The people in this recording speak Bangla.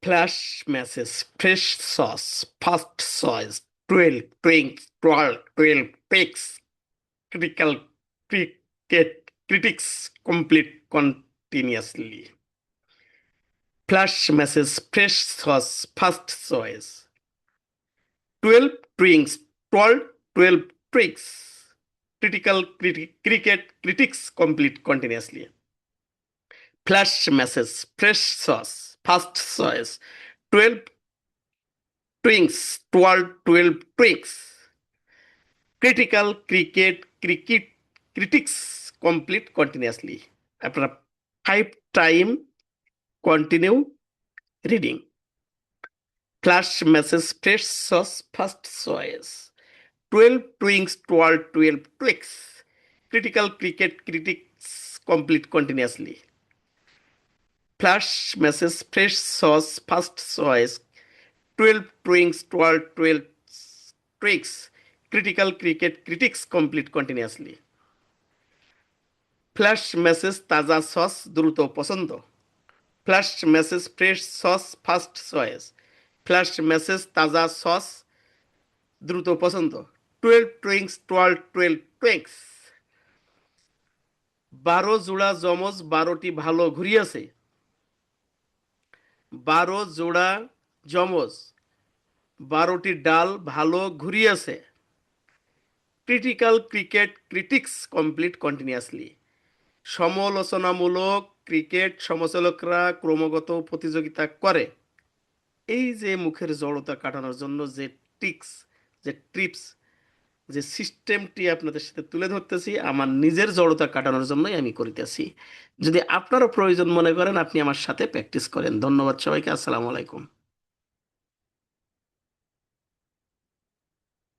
Flash message, fresh sauce, fast sauce, 12, 20, 12, 12 pics, critical cricket, critics complete continuously. Flash message, fresh sauce, fast sauce, 12 drinks, 12, 12 tricks, cricket critics complete continuously. Flash message, fresh sauce, fast sauce, 12 twinks, 12, 12 twinks. Cricket critics complete continuously. After 5 time, continue reading. Flash message, fresh sauce, fast sauce. 12 twinks, 12, 12 tweaks. Cricket critics complete continuously. Flash message, fresh sauce, fast sauce. 12 twinks, 12, 12 tweaks. Cricket critics complete continuously. Flash message তাজা সস দ্রুত পছন্দ। Flash message fresh sauce first choice. Flash message তাজা সস দ্রুত পছন্দ। 12 টুইংস, 12, 12 টুইংস। 12 জোড়া যমজ 12টি ভালো ঘুরিয়েছে। 12 জোড়া যমজ 12টি ডাল ভালো ঘুরিয়েছে। Cricket critics complete continuously. সমালোচনামূলক ক্রিকেট সমালোচকরা ক্রমাগত প্রতিযোগিতা করে। এই যে মুখের জড়তা কাটানোর জন্য যে টিক্স, যে ট্রিপস, যে সিস্টেমটি আপনাদের সাথে তুলে ধরতেছি, আমার নিজের জড়তা কাটানোর জন্যই আমি করিতেছি। যদি আপনারও প্রয়োজন মনে করেন, আপনি আমার সাথে প্র্যাকটিস করেন। ধন্যবাদ সবাইকে। আসসালামু আলাইকুম।